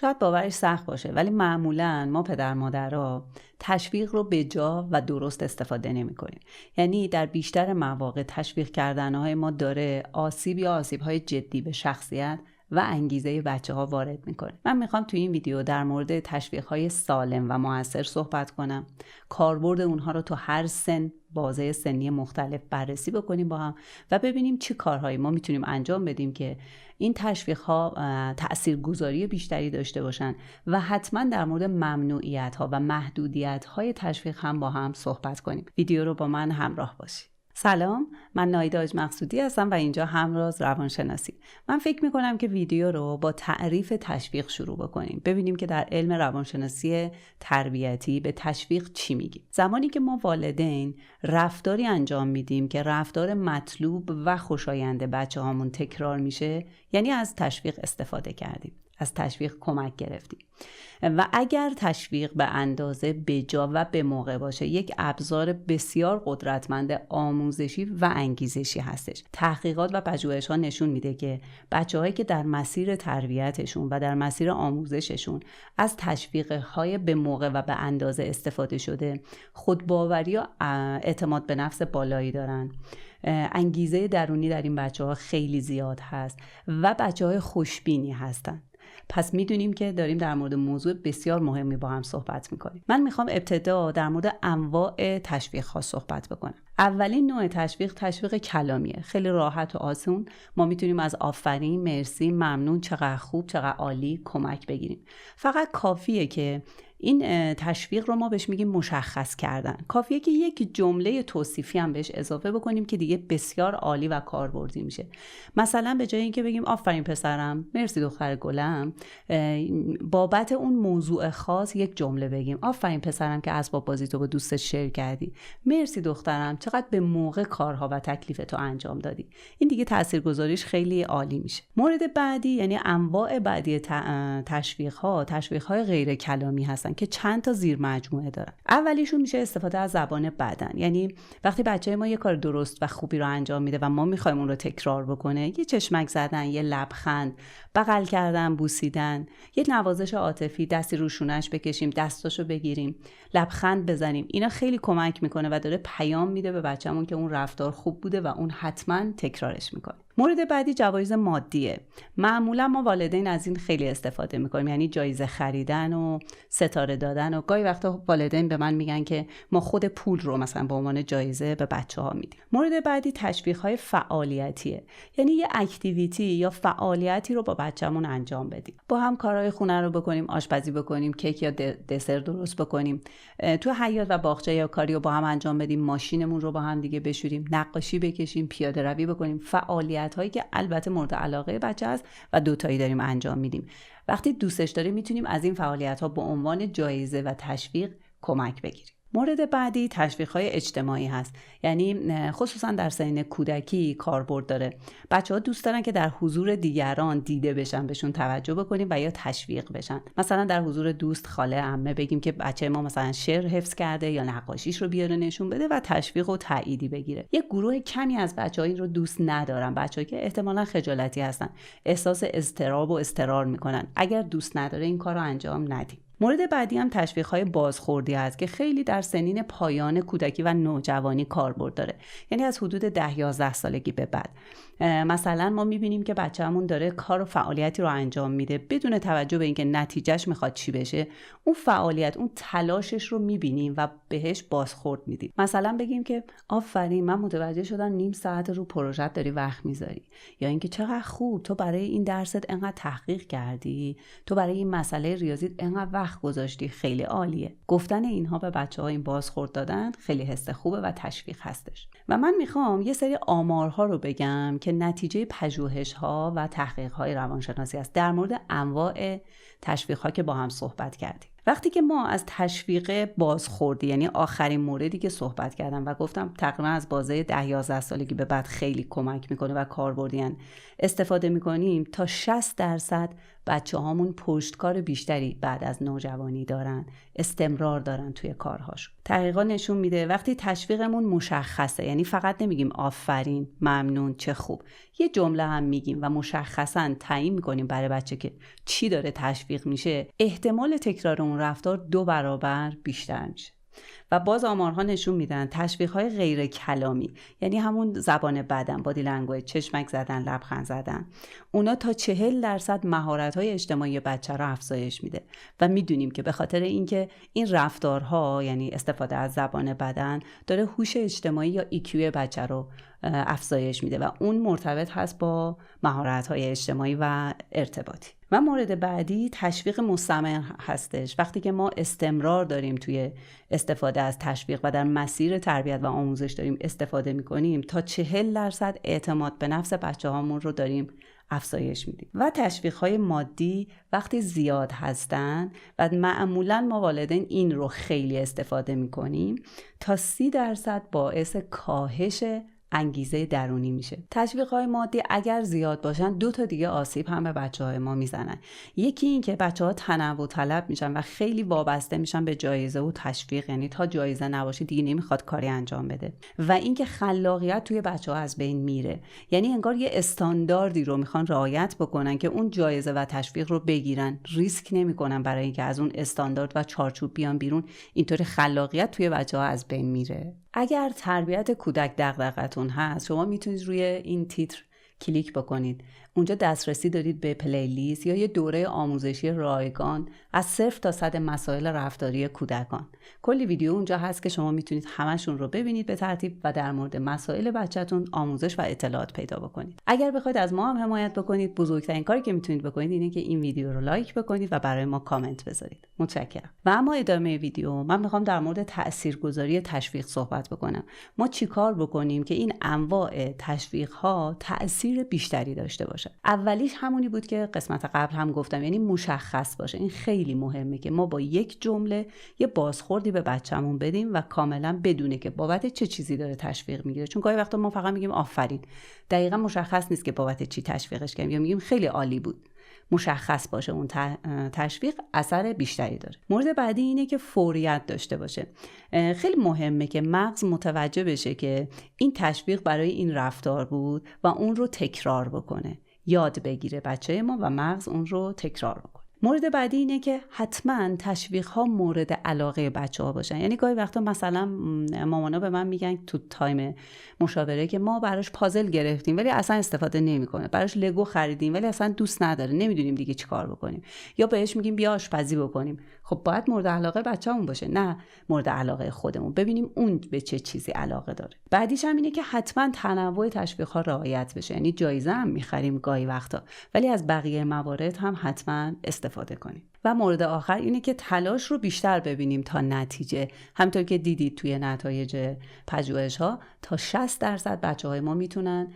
شاید باورش سخت باشه، ولی معمولاً ما پدر مادرها تشویق رو به جا و درست استفاده نمی‌کنیم. یعنی در بیشتر مواقع تشویق کردن‌های ما داره آسیب یا آسیب‌های جدی به شخصیت و انگیزه بچه‌ها وارد می‌کنه. من می‌خوام تو این ویدیو در مورد تشویق‌های سالم و موثر صحبت کنم. کاربرد اونها رو تو هر بازه سنی مختلف بررسی بکنیم با هم و ببینیم چه کارهایی ما میتونیم انجام بدیم که این تشویق‌ها تاثیرگذاری بیشتری داشته باشن و حتما در مورد ممنوعیت‌ها و محدودیت‌های تشویق هم با هم صحبت کنیم. ویدیو رو با من همراه باشید. سلام، من نایده حاج مقصودی هستم و اینجا همراز روانشناسی. من فکر میکنم که ویدیو رو با تعریف تشویق شروع بکنیم. ببینیم که در علم روانشناسی تربیتی به تشویق چی میگیم. زمانی که ما والدین رفتاری انجام میدیم که رفتار مطلوب و خوشایند بچه‌هامون تکرار میشه، یعنی از تشویق استفاده کردیم. از تشویق کمک گرفتیم و اگر تشویق به اندازه بجا و به موقع باشه یک ابزار بسیار قدرتمند آموزشی و انگیزشی هستش. تحقیقات و پژوهش‌ها نشون میده که بچه‌هایی که در مسیر تربیتشون و در مسیر آموزششون از تشویق‌های به موقع و به اندازه استفاده شده خودباوری و اعتماد به نفس بالایی دارن. انگیزه درونی در این بچه‌ها خیلی زیاد هست و بچه‌های خوشبینی هستن. پس میدونیم که داریم در مورد موضوع بسیار مهمی با هم صحبت میکنیم. من میخوام ابتدا در مورد انواع تشویق ها صحبت بکنم. اولین نوع تشویق کلامیه. خیلی راحت و آسون ما میتونیم از آفرین، مرسی، ممنون، چقدر خوب، چقدر عالی کمک بگیریم. فقط کافیه که این تشویق رو ما بهش میگیم مشخص کردن. کافیه که یک جمله توصیفی هم بهش اضافه بکنیم که دیگه بسیار عالی و کاربردی میشه. مثلا به جای اینکه بگیم آفرین پسرم، مرسی دختر گلم، بابت اون موضوع خاص یک جمله بگیم. آفرین پسرم که اسباب بازی تو با دوستت شیر کردی. مرسی دخترم چقدر به موقع کارها و تکلیفتو انجام دادی. این دیگه تاثیرگذاریش خیلی عالی میشه. مورد بعدی یعنی انواع بعدی تشویق‌های غیر کلامی هستن که چند تا زیر مجموعه دارن. اولیشون میشه استفاده از زبان بدن. یعنی وقتی بچه ما یه کار درست و خوبی رو انجام میده و ما میخوایم اون رو تکرار بکنه، یه چشمک زدن، یه لبخند، بغل کردن، بوسیدن، یه نوازش عاطفی، دستی رو شونش بکشیم، دستاشو بگیریم، لبخند بزنیم، اینا خیلی کمک میکنه و داره پیام میده به بچه‌مون که اون رفتار خوب بوده و اون حتما تکرارش میکنه. مورد بعدی جوایز مادیه. معمولا ما والدین از این خیلی استفاده میکنیم، یعنی جایزه خریدن و ستاره دادن و گاهی وقتا والدین به من میگن که ما خود پول رو مثلا به عنوان جایزه به بچه‌ها میدیم. مورد بعدی تشویق‌های فعالیتیه. یعنی یه اکتیویتی یا فعالیتی رو با بچه‌مون انجام بدیم. با هم کارهای خونه رو بکنیم، آشپزی بکنیم، کیک یا دسر درست بکنیم، تو حیاط و باغچه یا کاری رو با هم انجام بدیم، ماشینمون رو با هم دیگه بشوریم، نقاشی بکشیم، پیاده روی بکنیم. فعالیت هایی که البته مورد علاقه بچه است و دوتایی داریم انجام میدیم. وقتی دوستش داریم میتونیم از این فعالیت ها به عنوان جایزه و تشویق کمک بگیریم. مورد بعدی تشویق‌های اجتماعی هست. یعنی خصوصا در سن کودکی کاربرد داره. بچه‌ها دوست دارن که در حضور دیگران دیده بشن، بهشون توجه بکنیم و یا تشویق بشن. مثلا در حضور دوست، خاله، عمه بگیم که بچه ما مثلا شعر حفظ کرده یا نقاشیش رو بیاره نشون بده و تشویق و تأییدی بگیره. یک گروه کمی از بچه‌ها این رو دوست ندارن. بچه‌ای که احتمالاً خجالتی هستن، احساس اضطراب و اضطرار میکنن. اگر دوست نداره این کارو انجام ندیم. مورد بعدی هم تشویق‌های بازخوردی است که خیلی در سنین پایان کودکی و نوجوانی کاربرد داره. یعنی از حدود 10-11 سالگی به بعد. مثلا ما می‌بینیم که بچه‌مون داره کار و فعالیتی رو انجام میده بدون توجه به اینکه نتیجهش میخواد چی بشه. اون فعالیت، اون تلاشش رو می‌بینیم و بهش بازخورد میدیم. مثلا بگیم که آفرین، من متوجه شدم نیم ساعت رو پروژت داری وقت میذاری، یا اینکه چقدر خوب تو برای این درست انقدر تحقیق کردی، تو برای این مسئله ریاضیت انقدر وقت گذاشتی، خیلی عالیه. گفتن اینها به بچه‌ها، این بازخورد دادن خیلی حس خوبه و تشویق هستش. و من میخوام یه سری آمارها رو بگم که نتیجه پژوهش‌ها و تحقیق‌های روانشناسی است در مورد انواع تشویق‌ها که با هم صحبت کردیم. وقتی که ما از تشویق بازخوردی، یعنی آخرین موردی که صحبت کردم و گفتم تقریبا از بازه 10-11 سالگی به بعد خیلی کمک میکنه و کاربردیان استفاده میکنیم، تا 60% بچه‌هامون پشتکار بیشتری بعد از نوجوانی دارن، استمرار دارن توی کارهاشون. تحقیقات نشون میده وقتی تشویقمون مشخصه، یعنی فقط نمیگیم آفرین، ممنون، چه خوب، یه جمله هم میگیم و مشخصاً تعیین میکنیم برای بچه که چی داره تشویق میشه، احتمال تکرار اون رفتار 2 برابر بیشتر میشه. و باز آمارها نشون میدن تشویق‌های غیر کلامی، یعنی همون زبان بدن، بادی لنگویج، چشمک زدن، لبخند زدن، اونا تا 40% مهارت‌های اجتماعی بچه رو افزایش میده. و میدونیم که به خاطر اینکه این رفتارها، یعنی استفاده از زبان بدن، داره هوش اجتماعی یا EQ بچه رو افزایش میده و اون مرتبط هست با مهارت‌های اجتماعی و ارتباطی. و مورد بعدی تشویق مستمر هستش. وقتی که ما استمرار داریم توی استفاده از تشویق و در مسیر تربیت و آموزش داریم استفاده میکنیم، تا 40% اعتماد به نفس بچه‌هامون رو داریم افزایش میدیم. و تشویق‌های مادی وقتی زیاد هستن و معمولاً ما والدین این رو خیلی استفاده میکنیم، تا 30% باعث کاهش انگیزه درونی میشه. تشویق‌های مادی اگر زیاد باشن 2 تا دیگه آسیب هم به بچه‌های ما میزنن. یکی این که بچه‌ها تنوع طلب میشن و خیلی وابسته میشن به جایزه و تشویق، یعنی تا جایزه نباشه دیگه نمیخواد کاری انجام بده. و اینکه خلاقیت توی بچه‌ها از بین میره، یعنی انگار یه استانداردی رو میخوان رعایت بکنن که اون جایزه و تشویق رو بگیرن، ریسک نمیکنن برای اینکه از اون استاندارد و چارچوب بیان بیرون. اینطوری خلاقیت توی بچه‌ها از بین میره. اگر تربیت کودک دغدغه‌تون هست، شما میتونید روی این تیتر کلیک بکنید. اونجا دسترسی دارید به پلیلیست یا یه دوره آموزشی رایگان از 0 تا 100 مسائل رفتاری کودکان. کلی ویدیو اونجا هست که شما میتونید همشون رو ببینید به ترتیب و در مورد مسائل بچه‌تون آموزش و اطلاعات پیدا بکنید. اگر بخواید از ما هم حمایت بکنید، بزرگترین کاری که میتونید بکنید اینه که این ویدیو رو لایک بکنید و برای ما کامنت بذارید. متشکرم. و اما ادامه ویدیو من میخوام در مورد تاثیرگذاری تشویق صحبت بکنم. ما چیکار بکنیم که این انواع تشویق‌ها تأثیر بیشتری داشته باشه؟ اولیش همونی بود که قسمت قبل هم گفتم، یعنی مشخص باشه. این خیلی مهمه که ما با یک جمله یه بازخوردی به بچه‌مون بدیم و کاملا بدونه که بابت چه چیزی داره تشویق میگیره. چون گاهی وقتا ما فقط میگیم آفرین، دقیقاً مشخص نیست که بابت چی تشویقش کردیم، یا میگیم خیلی عالی بود. مشخص باشه اون تشویق اثر بیشتری داره. مورد بعدی اینه که فوریت داشته باشه. خیلی مهمه که مغز متوجه بشه که این تشویق برای این رفتار بود و اون رو تکرار بکنه، یاد بگیره بچه ما و مغز اون رو تکرار بکنه. مورد بعدی اینه که حتما تشویق‌ها مورد علاقه بچه‌ها باشن. یعنی گاهی وقتا مثلا مامانا به من میگن تو تایم مشاوره که ما براش پازل گرفتیم ولی اصلا استفاده نمی‌کنه، براش لگو خریدیم ولی اصلا دوست نداره، نمیدونیم دیگه چیکار بکنیم. یا بهش میگیم بیا آشپزی بکنیم. خب باید مورد علاقه بچه‌مون باشه، نه مورد علاقه خودمون. ببینیم اون به چه چیزی علاقه داره. بعدیش هم اینه که حتما تنوع تشویق‌ها رعایت بشه. یعنی جایزه هم می‌خریم گاهی وقتا، ولی از بقیه موارد هم حتما استفاده کنیم. و مورد آخر اینه که تلاش رو بیشتر ببینیم تا نتیجه. همونطور که دیدید توی نتایج پژوهش‌ها تا 60% بچه‌های ما میتونن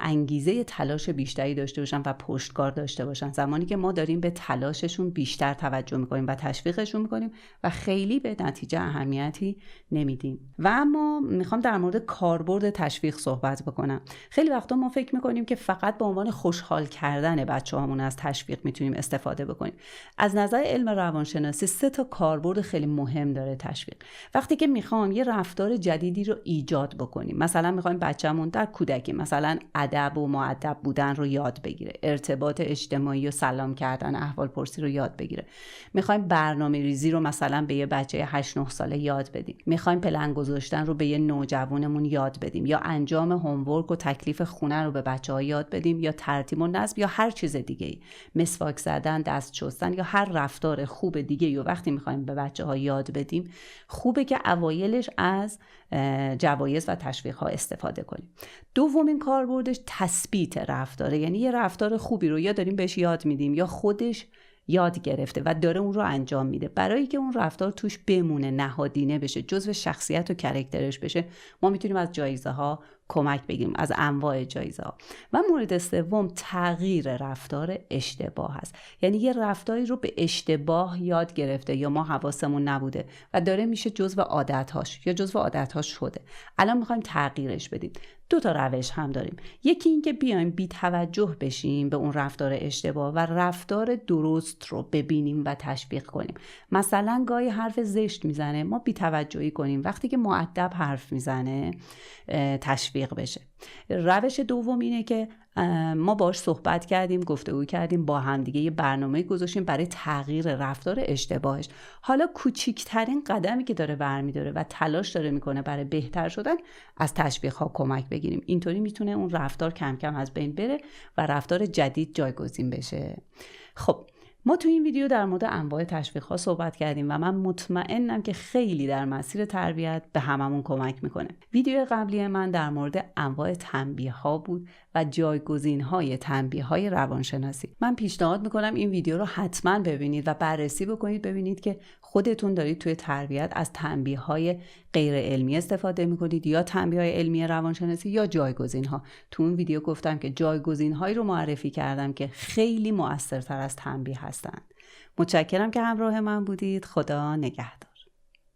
انگیزه تلاش بیشتری داشته باشن و پشتکار داشته باشن زمانی که ما داریم به تلاششون بیشتر توجه میکنیم و تشویقشون میکنیم و خیلی به نتیجه اهمیتی نمیدیم. و اما میخوام در مورد کاربرد تشویق صحبت بکنم. خیلی وقتا ما فکر میکنیم که فقط به عنوان خوشحال کردن بچه‌هامون از تشویق میتونیم استفاده بکنیم. از نظر علم روانشناسی 3 تا کاربرد خیلی مهم داره تشویق. وقتی که میخوام یه رفتار جدیدی رو ایجاد بکنیم، مثلا میخوایم بچه‌مون در کودکی مثلا ادب و مؤدب بودن رو یاد بگیره، ارتباط اجتماعی و سلام کردن، احوال پرسی رو یاد بگیره، میخوایم برنامه‌ریزی رو مثلا به یه بچه 8-9 ساله یاد بدیم، میخوایم پلن گذاشتن رو به یه نوجوانمون یاد بدیم، یا انجام هومورک و تکلیف خونه رو به بچه‌ها یاد بدیم، یا ترتیب و نظم، یا هر چیز دیگه‌ای، مسواک زدن، دست شستن، یا هر رفتار خوب دیگه. یا وقتی میخوایم به بچه‌ها یاد بدیم، خوبه که اوایلش از جوایز و تشویق‌ها استفاده کنیم. دومین کاربردش تثبیت رفتاره. یعنی یه رفتار خوبی رو یا داریم بهش یاد میدیم یا خودش یاد گرفته و داره اون رو انجام میده. برای که اون رفتار توش بمونه، نهادینه بشه، جزو شخصیت و کاراکترش بشه، ما میتونیم از جایزه ها کمک بگیریم از انواع جایزه ها. و مورد سوم تغییر رفتار اشتباه هست. یعنی یه رفتاری رو به اشتباه یاد گرفته یا ما حواسمون نبوده و داره میشه جزو عادت‌هاش یا جزو عادت‌هاش شده. الان میخوایم تغییرش بدیم. 2 تا روش هم داریم. یکی این که بیایم بی توجه بشیم به اون رفتار اشتباه و رفتار درست رو ببینیم و تشویق کنیم. مثلا گاهی حرف زشت میزنه، ما بی توجهی کنیم، وقتی که مؤدب حرف میزنه تشویق بشه. روش دوم اینه که ما باش صحبت کردیم، گفتگو کردیم، با هم دیگه یه برنامه گذاشتیم برای تغییر رفتار اشتباهش. حالا کوچیکترین قدمی که داره برمی‌داره و تلاش داره میکنه برای بهتر شدن، از تشویق‌ها کمک بگیریم. اینطوری میتونه اون رفتار کم کم از بین بره و رفتار جدید جایگزین بشه. خب ما تو این ویدیو در مورد انواع تشویق‌ها صحبت کردیم و من مطمئنم که خیلی در مسیر تربیت به هممون کمک میکنه. ویدیو قبلی من در مورد انواع تنبیه‌ها بود و جایگزین‌های تنبیه‌های روانشناسی. من پیشنهاد میکنم این ویدیو رو حتما ببینید و بررسی بکنید، ببینید که خودتون دارید توی تربیت از تنبیه‌های غیر علمی استفاده میکنید یا تنبیه‌های علمی روانشناسی یا جایگزین‌ها. تو اون ویدیو گفتم که جایگزین‌هایی رو معرفی کردم که خیلی مؤثرتر از تنبیه هستند. متشکرم که همراه من بودید. خدا نگهدار.